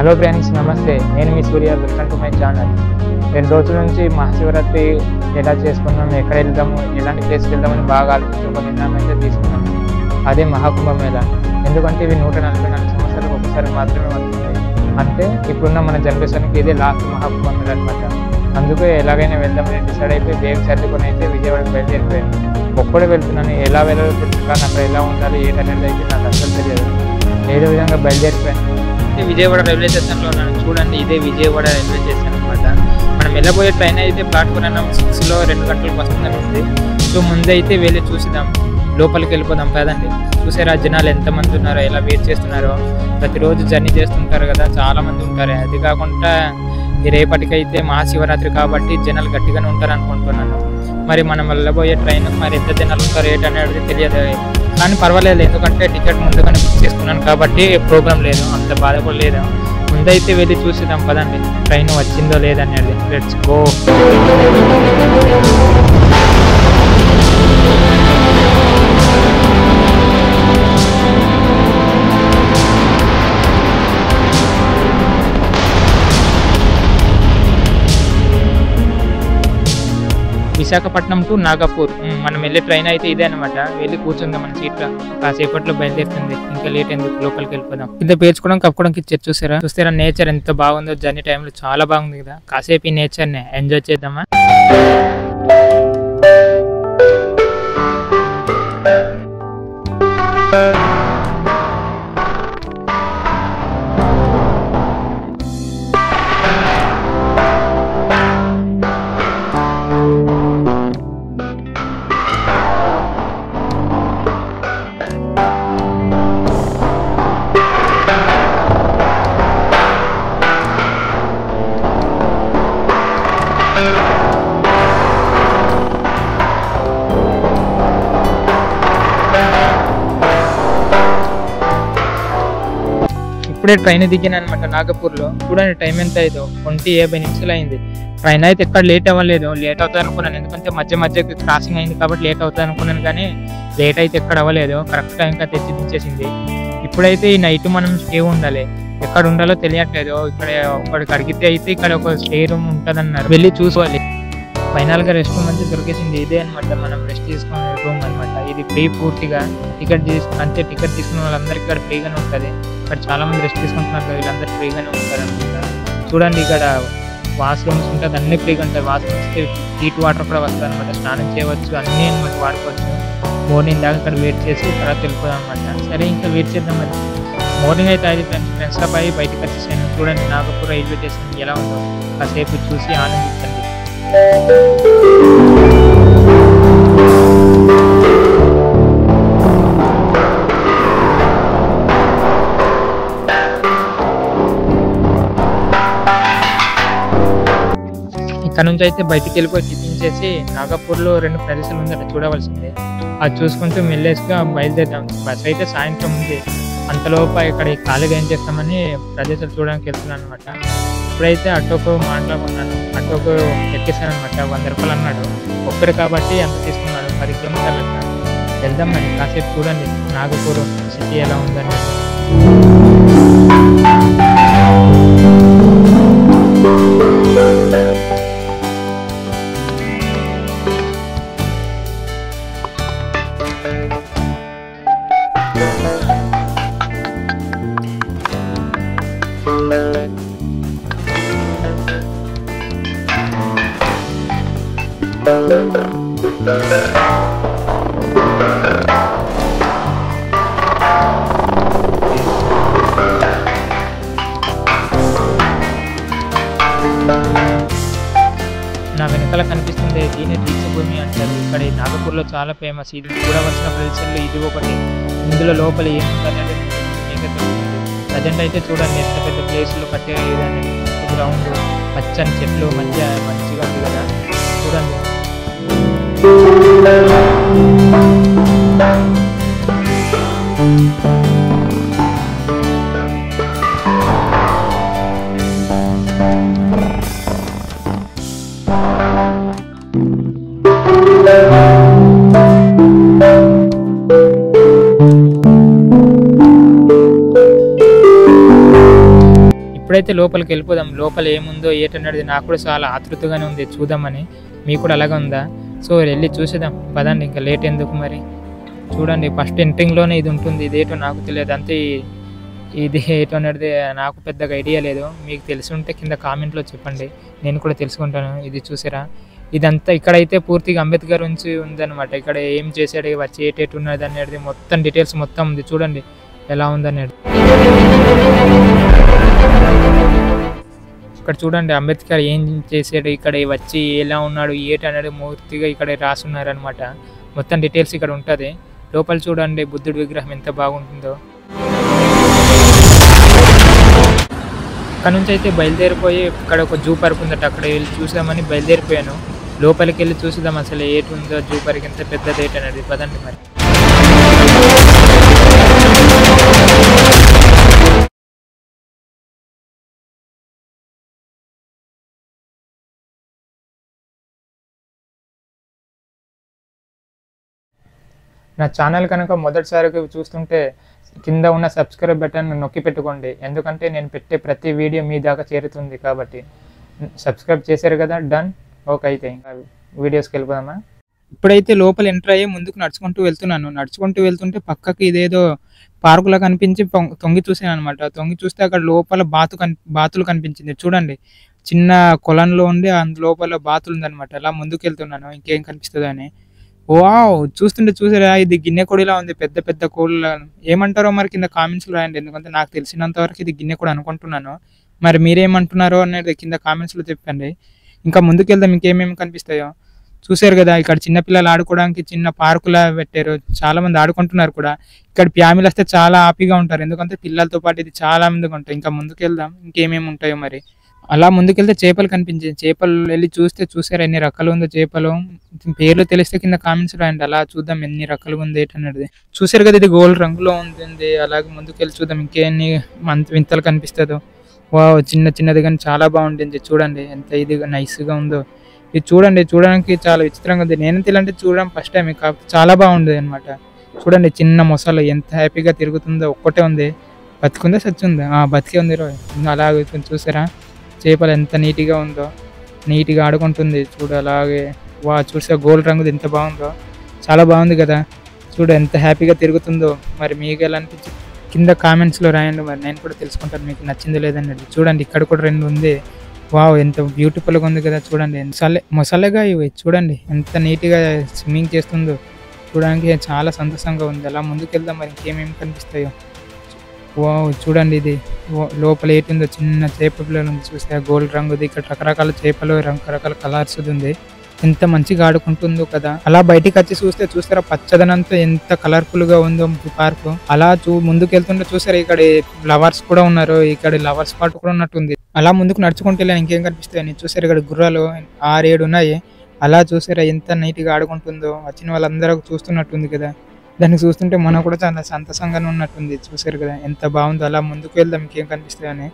Hello friends, నమస్తే. నేను మీ Surya. Welcome to my channel. 2 రోజుల నుంచి మహాశివరాత్రి ఎలా చేసుకున్నాం, ఎక్కడ వెళ్దాము, ఎలాంటి ప్లేస్కి వెళ్దామని బాగా ఆలోచించి ఒక నిర్ణయం అయితే తీసుకున్నాం. అదే మహాకుంభమేళ. ఎందుకంటే ఇవి 144 సంవత్సరాలకు ఒకసారి మాత్రమే వస్తుంది. అంటే ఇప్పుడున్న మన జనరేషన్కి ఇదే లాస్ట్ మహాకుంభమేళ అనమాట. అందుకే ఎలాగైనా వెళ్దామని డిసైడ్ అయిపోయి వేగ సర్దుకొని అయితే విజయవాడకు బయలుదేరిపోయాను. ఒక్కడే వెళ్తున్నాను. ఎలా వెళ్ళాలో తెలుసు, కానీ అక్కడ ఎలా ఉండాలి ఏంటనేది అయితే నాకు అసలు తెలియదు. ఏదో విధంగా బయలుదేరిపోయాను. విజయవాడ రైల్వే స్టేషన్లో ఉన్నాను. చూడండి, ఇదే విజయవాడ రైల్వే స్టేషన్ అనమాట. మనం వెళ్ళబోయే ట్రైన్ అయితే ప్లాట్ఫామ్ నెంబర్ 6లో 2 గంటలకు వస్తుందని ఉంది. సో ముందే అయితే వెళ్ళి చూసిద్దాం, లోపలికి వెళ్ళిపోదాం కదండి. చూసారా జనాలు ఎంతమంది ఉన్నారో, ఎలా వెయిట్ చేస్తున్నారో. ప్రతిరోజు జర్నీ చేస్తుంటారు కదా, చాలా మంది ఉంటారు. అది కాకుండా రేపటికైతే మహాశివరాత్రి కాబట్టి జనాలు గట్టిగానే ఉంటారు అనుకుంటున్నాను. మరి మనం వెళ్ళబోయే ట్రైన్ మరి ఎంత జనాలు ఉంటారు ఏంటనేది తెలియదు, కానీ పర్వాలేదు. ఎందుకంటే టికెట్ ముందుగానే బుక్ చేసుకున్నాను కాబట్టి ప్రోగ్రాం లేదు, అంత బాధ కూడా లేదు. ముందైతే వెళ్ళి చూసిద్దాం పదండి, ట్రైన్ వచ్చిందో లేదనేది. Let's go. Visakhapatnam to Nagpur మనం వెళ్ళే ట్రైన్ అయితే ఇదే అనమాట. వెళ్ళి కూర్చుందాం మన సీట్లో. కాసేపట్లో బయలుదేరుతుంది, ఇంకా లేట్ ఎందుకు, లోపలికి వెళ్ళిపోదాం. కింద పేర్చుకోవడం కప్పుకోవడానికి ఇచ్చారు. చూస్తారా నేచర్ ఎంత బాగుందో. జర్నీ టైంలో చాలా బాగుంది కదా. కాసేపు ఈ నేచర్ని ఎంజాయ్ చేద్దామా. ఇప్పుడే ట్రైన్ దిగాను అనమాట నాగపూర్లో. చూడండి టైం ఎంత అయిందో, 50 నిమిషాలు అయింది. ట్రైన్ అయితే ఎక్కడ లేట్ అవ్వలేదు. లేట్ అవుతుంది అనుకున్నాను, ఎందుకంటే మధ్యకి క్రాసింగ్ అయింది కాబట్టి లేట్ అవుతుంది అనుకున్నాను. కానీ లేట్ అయితే ఎక్కడ అవ్వలేదు, కరెక్ట్ టైంగా తెచ్చి దించేసింది. ఇప్పుడైతే ఈ నైట్ మనం స్టే ఉండాలి. ఎక్కడ ఉండాలో తెలియట్లేదు. ఇక్కడ ఒకటికి అడిగితే అయితే ఇక్కడ ఒక స్టే రూమ్ ఉంటుందన్నారు, వెళ్ళి చూసుకోవాలి. ఫైనల్గా రెస్ట్ రూమ్ అయితే దొరికేసింది. ఇదే అనమాట మనం రెస్ట్ తీసుకునే రూమ్ అనమాట. ఇది ఫ్రీ పూర్తిగా. టికెట్ తీసుకున్న వాళ్ళందరికీ ఇక్కడ ఫ్రీగానే ఉంటుంది. ఇక్కడ చాలా మంది రెస్ట్ తీసుకుంటున్నారు కదా, వీళ్ళందరూ ఫ్రీగానే ఉంటారు అనమాట. చూడండి, ఇక్కడ వాష్రూమ్స్ ఉంటుంది, అన్ని ఫ్రీగా ఉంటాయి. వాష్రూమ్స్కి హీట్ వాటర్ కూడా వస్తుంది అనమాట. స్నానం చేయవచ్చు, అన్నీ అనమాట వాడుకోవచ్చు. మార్నింగ్ దాకా ఇక్కడ వెయిట్ చేసి తర్వాత వెళ్ళిపోదాం అనమాట. సరే, ఇంకా వెయిట్ చేద్దాం మరి. మార్నింగ్ అయితే అది ఫ్రెండ్స్ అప్ అయ్యి బయటకు వచ్చేసాను. చూడండి నాగపూర్ రైల్వే స్టేషన్ ఎలా ఉందో, కాసేపు చూసి ఆనందించండి. ఇక్కడ నుంచి అయితే బయటికి వెళ్ళిపోయి టిఫిన్ చేసి నాగపూర్లో 2 ప్రదేశాలు ఉందట చూడవలసిందే. అది చూసుకుంటూ మెల్లేసుగా బయలుదేరాం. బస్ అయితే సాయంత్రం ఉంది. అంతలోపు ఇక్కడ ఖాళీగా ఏం చేస్తామని ప్రదేశాలు చూడడానికి వెళ్తున్నాను అనమాట. ఇప్పుడైతే ఆటోకు మాట్లాడుకున్నాను. ఆటోకు ఎక్కేసాను అనమాట. 100 రూపాయలు అన్నాడు. ఒక్కడు కాబట్టి అంత తీసుకున్నాడు. 10 కిలోమీటర్లు అట్లా వెళ్దాం మరి. కాసేపు చూడండి నాగపూర్ సిటీ ఎలా ఉందని. నా వెనకాల కనిపిస్తుంది దీని దీక్షభూమి అంటారు. ఇక్కడ నాగపూర్లో చాలా ఫేమస్. ఇది చూడవలసిన ప్రదేశాల్లో ఇది ఒకటి. ఇందులో లోపల ఏముందనేది ప్రజెంట్ అయితే చూడండి ఎంత పెద్ద ప్లేసులు కట్టేదని. గ్రౌండ్, పచ్చని చెట్లు, మంచిగా ఉంది కదా. చూడండి ఇప్పుడైతే లోపలికి వెళ్ళిపోదాం. లోపల ఏముందో ఏటన్నది నాకు కూడా చాలా ఆతృతగానే ఉంది చూద్దామని. మీకు కూడా అలాగే ఉందా? సో వెళ్ళి చూసేద్దాం పదండి, ఇంకా లేట్ ఎందుకు మరి. చూడండి ఫస్ట్ ఎంట్రింగ్లోనే ఇది ఉంటుంది. ఇదేటో నాకు తెలియదు, అంతే ఇది ఏటో అనేది నాకు పెద్దగా ఐడియా లేదు. మీకు తెలిసి ఉంటే కింద కామెంట్లో చెప్పండి, నేను కూడా తెలుసుకుంటాను. ఇది చూసారా, ఇదంతా ఇక్కడైతే పూర్తిగా అంబేద్కర్ నుంచి ఉందన్నమాట. ఇక్కడ ఏం చేశాడు, వచ్చి ఏటేటు ఉన్నది అనేది మొత్తం డీటెయిల్స్ మొత్తం ఉంది. చూడండి ఎలా ఉందనేది. ఇక్కడ చూడండి అంబేద్కర్ ఏం చేశాడు, ఇక్కడ వచ్చి ఎలా ఉన్నాడు ఏటి అనేది పూర్తిగా ఇక్కడ రాసున్నారనమాట. మొత్తం డీటెయిల్స్ ఇక్కడ ఉంటుంది. లోపల చూడండి బుద్ధుడి విగ్రహం ఎంత బాగుంటుందో. అక్కడ నుంచి అయితే బయలుదేరిపోయి ఇక్కడ ఒక జూ పార్క్ ఉందట, అక్కడ వెళ్ళి చూసామని బయలుదేరిపోయాను. లోపలికి వెళ్ళి చూసుదాం అసలు ఏటి ఉందో, జూ పార్క్ ఎంత పెద్దది ఏటి అనేది. పదండి మరి. నా ఛానల్ కనుక మొదటిసారిగా చూస్తుంటే కింద ఉన్న సబ్స్క్రైబ్ బటన్ నొక్కి పెట్టుకోండి, ఎందుకంటే నేను పెట్టే ప్రతి వీడియో మీ దాకా చేరుతుంది కాబట్టి. సబ్స్క్రైబ్ చేశారు కదా, డన్. ఓకే, అయితే ఇంకా వీడియోస్కి వెళ్ళిపోదామా. ఇప్పుడైతే లోపల ఎంటర్ అయ్యి ముందుకు నడుచుకుంటూ వెళ్తున్నాను. నడుచుకుంటూ వెళ్తుంటే పక్కకి ఇదేదో పార్కులా కనిపించి తొంగి చూసాను అనమాట. తొంగి చూస్తే అక్కడ లోపల బాతులు కనిపించింది. చూడండి చిన్న కొలంలో ఉండి లోపల బాతులు ఉందన్నమాట. అలా ముందుకు వెళ్తున్నాను ఇంకేం కనిపిస్తుందో అని. వావ్, చూస్తుంటే చూసారా, ఇది గిన్నె కోడిలా ఉంది, పెద్ద పెద్ద కోళ్ళ. ఏమంటారో మరి కింద కామెంట్స్లో రాయండి, ఎందుకంటే నాకు తెలిసినంత వరకు ఇది గిన్నె కోడి అనుకుంటున్నాను. మరి మీరేమంటున్నారో అనేది కింద కామెంట్స్లో చెప్పండి. ఇంకా ముందుకు వెళ్దాం, ఇంకేమేమి కనిపిస్తాయో. చూసారు కదా, ఇక్కడ చిన్నపిల్లలు ఆడుకోవడానికి చిన్న పార్కులా పెట్టారు. చాలా మంది ఆడుకుంటున్నారు కూడా. ఇక్కడ ఫ్యామిలీ వస్తే చాలా హ్యాపీగా ఉంటారు, ఎందుకంటే పిల్లలతో పాటు ఇది చాలా మందిగా ఉంటాయి. ఇంకా ముందుకు వెళ్దాం, ఇంకేమేమి ఉంటాయో మరి. అలా ముందుకెళ్తే చేపలు కనిపించాయి. చేపలు వెళ్ళి చూసారు ఎన్ని రకాలు ఉందో చేపలు. పేర్లు తెలిస్తే కింద కామెంట్స్ రాయండి, అలా చూద్దాం ఎన్ని రకాలుగా ఉంది ఏంటనేది. చూసారు కదా, ఇది గోల్డ్ రంగులో ఉంటుంది. అలాగే ముందుకెళ్ళి చూద్దాం ఇంకెన్ని వింతలు కనిపిస్తుందో. వావ్, చిన్నది కానీ చాలా బాగుంటుంది. చూడండి ఎంత ఇదిగా నైస్గా ఉందో. ఇది చూడడానికి చాలా విచిత్రంగా ఉంది. నేను ఇలాంటి చూడడం ఫస్ట్ టైం, కాకపోతే చాలా బాగుంది అనమాట. చూడండి చిన్న మొసలు ఎంత హ్యాపీగా తిరుగుతుందో. ఒక్కటే ఉంది, బతికుందా చచ్చుందా? బతికే ఉంది. అలాగే చూసారా చేపలు ఎంత నీట్గా ఉందో, నీట్గా ఆడుకుంటుంది. అలాగే చూసా గోల్డ్ రంగుది ఎంత బాగుందో, చాలా బాగుంది కదా. ఎంత హ్యాపీగా తిరుగుతుందో. మరి మీకు ఎలా అనిపించింది కింద కామెంట్స్లో రాయండి, మరి నేను కూడా తెలుసుకుంటాను మీకు నచ్చింది లేదన్నది. చూడండి ఇక్కడ కూడా 2 ఉంది. వావ్, ఎంత బ్యూటిఫుల్గా ఉంది కదా. చూడండి మొసలేగా ఇవి. చూడండి ఎంత నీట్గా స్విమ్మింగ్ చేస్తుందో. చూడడానికి చాలా సంతోషంగా ఉంది. అలా ముందుకు వెళ్దాం, మరి ఇంకేమేమి కనిపిస్తాయో. వావ్, చూడండి ఇది లోపల ఏటుందో, చిన్న చేప పిల్లలు ఉంది. చూస్తే గోల్డ్ రంగుది. ఇక్కడ రకరకాల చేపలు, రకరకాల కలర్స్ ఉంది. ఎంత మంచిగా ఆడుకుంటుందో కదా. అలా బయటికి వచ్చి చూస్తారా పచ్చదనంతో ఎంత కలర్ఫుల్ గా ఉందో పార్క్. అలా ముందుకు వెళ్తుంటే చూసారా ఇక్కడ లవర్స్ కూడా ఉన్నారు. ఇక్కడ లవర్స్ పార్ట్ కూడా ఉన్నట్టుంది. అలా ముందుకు నడుచుకుంటే ఇంకేం కనిపిస్తాయని చూసారు. ఇక్కడ గుర్రాలు 6-7 ఉన్నాయి. అలా చూసారా ఎంత నీట్ గా ఆడుకుంటుందో. వచ్చిన వాళ్ళందరూ చూస్తున్నట్టుంది కదా. దాన్ని చూస్తుంటే మనకు కూడా చాలా సంతోషంగానే ఉన్నట్టుంది. చూసారు కదా ఎంత బాగుందో. అలా ముందుకు వెళ్దాం ఇంకేం కనిపిస్తాయని.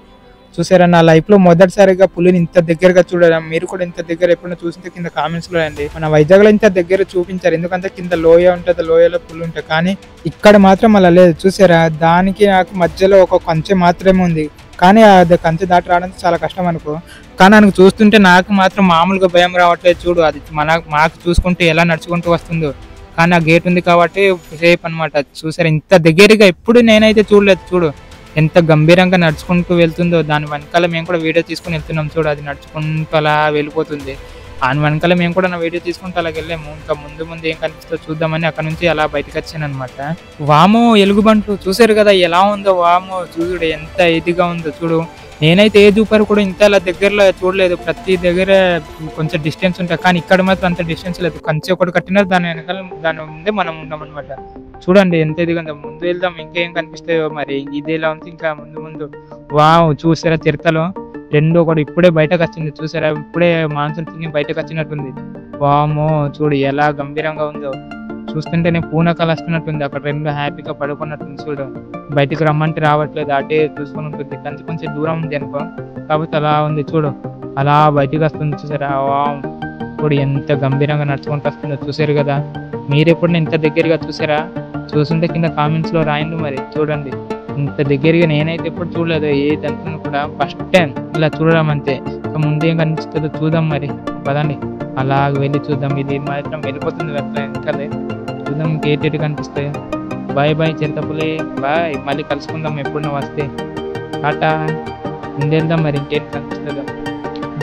చూసారా, నా లైఫ్ లో మొదటిసారిగా పులిని ఇంత దగ్గరగా చూడడం. మీరు కూడా ఇంత దగ్గర ఎప్పుడైనా చూసింటే కింద కామెంట్స్ లో అండి. మన వైజాగ్ లో ఇంత దగ్గర చూపించారు, ఎందుకంటే కింద లోయ ఉంటుంది, లోయలో పులి ఉంటాయి. కానీ ఇక్కడ మాత్రం అలా లేదు. చూసారా, దానికి నాకు మధ్యలో ఒక కంచె మాత్రమే ఉంది. కానీ అది కంచె దాటి రావడానికి చాలా కష్టం అనుకో. కానీ నాకు చూస్తుంటే నాకు మాత్రం మామూలుగా భయం రావట్లేదు. చూడు, అది మాకు చూసుకుంటే ఎలా నడుచుకుంటూ వస్తుందో. కానీ ఆ గేట్ ఉంది కాబట్టి సేఫ్ అనమాట. చూసారా, ఇంత దగ్గరగా ఎప్పుడు నేనైతే చూడలేదు. చూడు ఎంత గంభీరంగా నడుచుకుంటూ వెళ్తుందో. దాని వెనకాల మేము కూడా వీడియో తీసుకుని వెళ్తున్నాం. చూడు, అది నడుచుకుంటూ అలా వెళ్ళిపోతుంది. దాని వెనకాల మేము కూడా నా వీడియో తీసుకుంటూ అలా వెళ్ళాము. ఇంకా ముందు ఏం కనిపిస్తుందో చూద్దామని అక్కడ నుంచి అలా బయటకు వచ్చాను అనమాట. వాము ఎలుగుబంట్లు చూసారు కదా ఎలా ఉందో. వాము చూడు ఎంత ఇదిగా ఉందో. చూడు, నేనైతే ఏ జూపర్ కూడా ఇంత అలా దగ్గరలో చూడలేదు. ప్రతి దగ్గర కొంచెం డిస్టెన్స్ ఉంటాయి, కానీ ఇక్కడ మాత్రం అంత డిస్టెన్స్ లేదు. కంచె ఒకటి కట్టినారు, దాని వెనకాల దాని ముందే మనం ఉన్నాం అనమాట. చూడండి ఎంత ఇదిగా ఉందో. ముందు వెళ్దాం ఇంకేం కనిపిస్తాయో మరి. ఇది ఎలా ఉంది ఇంకా ముందు. వావ్, చూసారా చిరుతలు 2 ఒకటి ఇప్పుడే బయటకు వచ్చింది. చూసారా, ఇప్పుడే మాంసం తిని బయటకు వచ్చినట్టుంది. వామో, చూడు ఎలా గంభీరంగా ఉందో. చూస్తుంటేనే పూనకాలు వస్తున్నట్టుంది. అక్కడ 2 హ్యాపీగా పడుకున్నట్టుంది. చూడు, బయటికి రమ్మంటే రావట్లేదు, అటే చూసుకుని ఉంటుంది. కొంచెం దూరం ఉంది అనుకో, కాబట్టి అలా ఉంది. చూడు అలా బయటికి వస్తుంది. చూసారా, చూడు ఎంత గంభీరంగా నడుచుకుంటూ వస్తుందో. చూసారు కదా, మీరు ఎప్పుడు ఇంత దగ్గరగా చూసారా? చూస్తుంటే కింద కామెంట్స్ లో రాయండి మరి. చూడండి ఇంత దగ్గరగా నేనైతే ఎప్పుడు చూడలేదు ఏ జంతువుని కూడా, ఫస్ట్ టైం ఇలా చూడడం అంతే. ఇంకా ముందేం కనిపిస్తుందో చూద్దాం మరి, పదండి అలాగ వెళ్ళి చూద్దాం. ఇది మాత్రం వెళ్ళిపోతుంది అట్లా వెనకాలే, చూద్దాం ఇంకేటి కనిపిస్తాయి. బాయ్ బాయ్ చిరుతపులి, బాయ్, మళ్ళీ కలుసుకుందాం ఎప్పుడన్నా వస్తే, టాటా. ముందెళ్దాం మరి ఇంకేంటి కనిపిస్తుందో.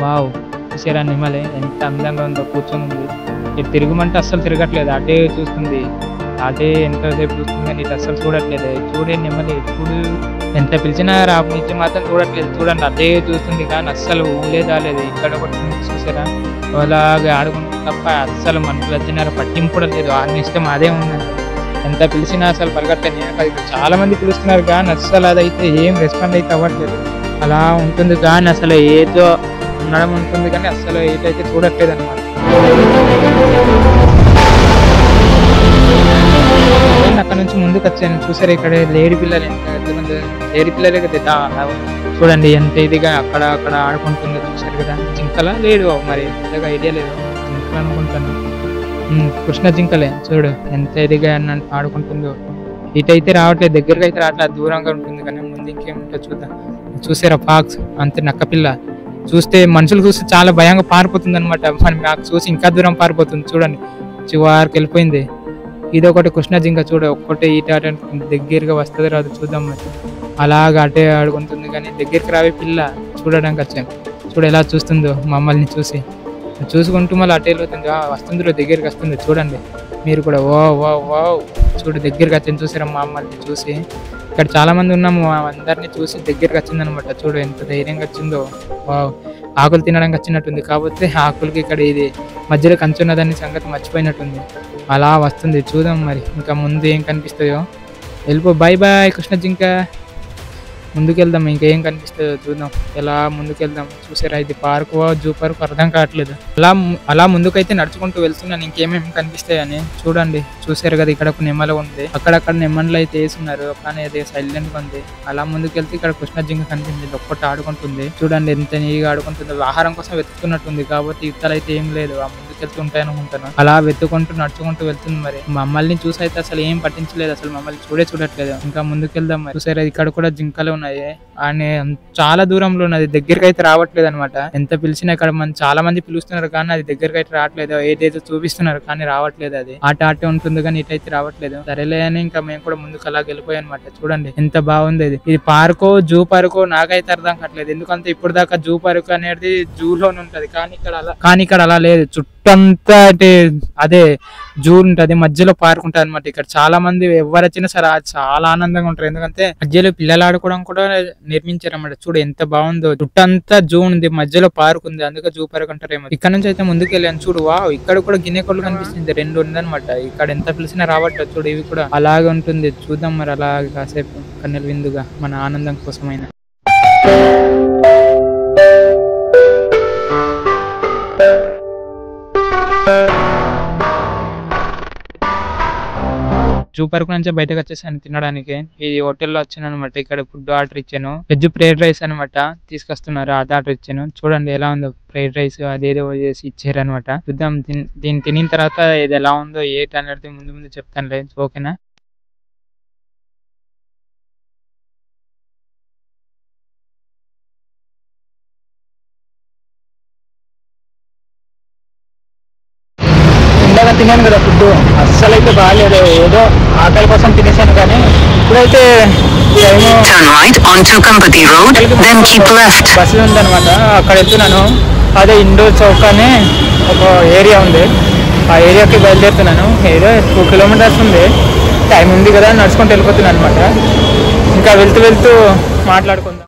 వావ్, చూసారా నిమ్మలే ఎంత అందంగా ఉందో, కూర్చొని ఉంది. ఇది తిరగమంటే అస్సలు తిరగట్లేదు, అటే చూస్తుంది, అటే ఎంతసేపు చూస్తుంది కానీ ఇది అస్సలు చూడట్లేదు. చూడే నెమ్మది ఎప్పుడు ఎంత పిలిచినా నుంచి మాత్రం చూడట్లేదు. చూడండి అటే చూస్తుంది కానీ అస్సలు ఊలే రాలేదు. ఇక్కడ ఒకటి చూసారా, అలాగే ఆడుకుంటుంది తప్ప అస్సలు మనుషులు వచ్చినారు పట్టింపు కూడా లేదు. ఆయన ఇష్టం అదే ఉందండి, ఎంత పిలిచినా అసలు పలకట్లేదు. నేను చాలా మంది పిలుస్తున్నారు కానీ అస్సలు అదైతే ఏం రెస్పాండ్ అయితే అవ్వట్లేదు. అలా ఉంటుంది కానీ అసలు ఏదో ఉండడం ఉంటుంది కానీ అస్సలు ఏదైతే చూడట్లేదు అనమాట. అక్కడ నుంచి ముందుకు వచ్చాను, చూసారు ఇక్కడ లేడీ పిల్లలు ఎంతమంది లేడీ పిల్లలే కదా, చూడండి ఎంత ఇదిగా అక్కడ అక్కడ ఆడుకుంటుంది. చూసారు కదా, జింకలా లేడు మరి పెద్దగా ఐడియా లేదు, జింకలు అనుకుంటాను. కృష్ణ జింకలే, చూడు ఎంత ఇదిగా ఆడుకుంటుందో. ఇటైతే రావట్లేదు, దగ్గరకి అయితే రావట్లేదు, దూరంగా ఉంటుంది కానీ ముందు ఇంకేముంటో చూద్దాం. చూసారా ఫాక్స్, అంతే నక్కపిల్ల. చూస్తే మనుషులు చూస్తే చాలా భయంగా పారిపోతుంది అనమాట, మరి నాకు చూసి ఇంకా దూరం పారిపోతుంది. చూడండి చివరికి వెళ్ళిపోయింది. ఇది ఒకటి కృష్ణ జింక, చూడ ఒక్కటే ఈట దగ్గరగా వస్తుంది రాదు చూద్దాం మరి. అలాగ అటే ఆడుకుంటుంది కానీ దగ్గరికి రావే పిల్ల, చూడడానికి వచ్చాను. చూడ ఎలా చూస్తుందో మమ్మల్ని చూసుకుంటూ మళ్ళీ అటే వెళ్తుంది. వస్తుందో దగ్గరికి వస్తుంది, చూడండి మీరు కూడా. ఓ వా వా, చూడు దగ్గరికి వచ్చింది, చూసారా మమ్మల్ని చూసి. ఇక్కడ చాలా మంది ఉన్నాము, అందరినీ చూసి దగ్గరికి వచ్చిందనమాట. చూడు ఎంత ధైర్యంగా వచ్చిందో. వావ్, ఆకులు తినడానికి వచ్చినట్టుంది, కాకపోతే ఆకులకి ఇక్కడ ఇది మధ్యలో కంచున్నదాన్ని సంగతి మర్చిపోయినట్టుంది. అలా వస్తుంది, చూద్దాం మరి ఇంకా ముందు ఏం కనిపిస్తాయో. వెళ్ళిపో, బాయ్ బాయ్ కృష్ణ జింక. ముందుకెళ్దాం, ఇంకేం కనిపిస్తుందో చూద్దాం. ఎలా ముందుకెళ్దాం. చూసారా ఇది పార్కు జూ పార్కు అర్థం కావట్లేదు. అలా ముందుకైతే నడుచుకుంటూ వెళ్తున్నాను, ఇంకేమేమి కనిపిస్తాయని. చూడండి చూసారు కదా, ఇక్కడ ఒక నెమ్మలు ఉంది, అక్కడక్కడ నెమ్మలు అయితే వేసున్నారు కానీ అది సైలెంట్ గా ఉంది. అలా ముందుకెళ్తే ఇక్కడ కృష్ణ జింక కనిపించింది, ఒక్కటి ఆడుకుంటుంది. చూడండి ఎంత నీగా ఆడుకుంటుంది, ఆహారం కోసం వెతుకుతున్నట్టుంది. కాబట్టి ఇతలు అయితే ఏం లేదు, ఆ ముందుకెళ్తుంటాయి అనుకుంటాను. అలా వెతుకుంటూ నడుచుకుంటూ వెళ్తుంది. మరి మమ్మల్ని చూసి అయితే అసలు ఏం పట్టించలేదు, అసలు మమ్మల్ని చూడట్లేదు. ఇంకా ముందుకెళ్దాం మరి. చూసారా ఇక్కడ కూడా జింకలు ఉన్నాయి, అని చాలా దూరంలో ఉన్నది, దగ్గరికి అయితే రావట్లేదు అనమాట. ఎంత పిలిచినా ఇక్కడ చాలా మంది పిలుస్తున్నారు కానీ అది దగ్గరికి అయితే రావట్లేదు. ఏదైతే చూపిస్తున్నారు కానీ రావట్లేదు, అది ఆటే ఉంటుంది కానీ ఇటైతే రావట్లేదు. సరేలే అని ఇంకా మేము కూడా ముందుకు అలా వెళ్ళిపోయాం అనమాట. చూడండి ఎంత బాగుంది ఇది పార్కో జూ పార్కో నాకైతే అర్థం కావట్లేదు. ఎందుకంటే ఇప్పుడు దాకా జూ పార్క్ అనేది జూలోనే ఉంటది కానీ ఇక్కడ అలా లేదు. చుట్టంతా అంటే అదే జూ ఉంటది, మధ్యలో పార్క్ ఉంటది అనమాట. ఇక్కడ చాలా మంది ఎవరు వచ్చినా సరే చాలా ఆనందంగా ఉంటారు, ఎందుకంటే మధ్యలో పిల్లలు ఆడుకోవడం కూడా నిర్మించారు అన్నమాట. చూడు ఎంత బాగుందో, చుట్టంతా జూ ఉంది, మధ్యలో పార్క్ ఉంది, అందుకే జూ పార్క్ అంటారేమో. ఇక్కడ నుంచి అయితే ముందుకు వెళ్ళాను. చూడు వావ్, ఇక్కడ కూడా గిన్నె కొళ్ళు కనిపిస్తుంది, 2 ఉందనమాట. ఇక్కడ ఎంత పిలిచినా రావట్లేదు. చూడు ఇవి కూడా అలాగే ఉంటుంది. చూద్దాం మరి అలాగే కాసేపు కన్నెల విందుగా మన ఆనందం కోసమైనా. జూ పార్క్ నుంచి బయటకు వచ్చేసాను తినడానికి. ఈ హోటల్లో వచ్చాను అనమాట. ఇక్కడ ఫుడ్ ఆర్డర్ ఇచ్చాను, వెజ్ ఫ్రైడ్ రైస్ అనమాట. తీసుకొస్తున్నారు, అది ఆర్డర్ ఇచ్చాను. చూడండి ఎలా ఉందో ఫ్రైడ్ రైస్, అదేదో చేసి ఇచ్చారు అనమాట. చూద్దాం దీన్ని తినిన తర్వాత ఇది ఎలా ఉందో ఏంటి అనేది ముందు చెప్తాను లేదు, ఓకేనా. ఇందాక తిన్నాను కదా ఫుడ్, అస్సలు అయితే బాగాలేదు, ఏదో ఆకలి కోసం తినేసాను. కానీ ఇప్పుడైతే బస్సు ఉందనమాట, అక్కడ వెళ్తున్నాను. అదే ఇండోర్ చౌక్ అని ఒక ఏరియా ఉంది, ఆ ఏరియాకి బయలుదేరుతున్నాను. ఏదో 2 కిలోమీటర్స్ ఉంది, టైం ఉంది కదా నడుచుకుంటూ వెళ్ళిపోతున్నాను అనమాట. ఇంకా వెళ్తూ మాట్లాడుకుందాం.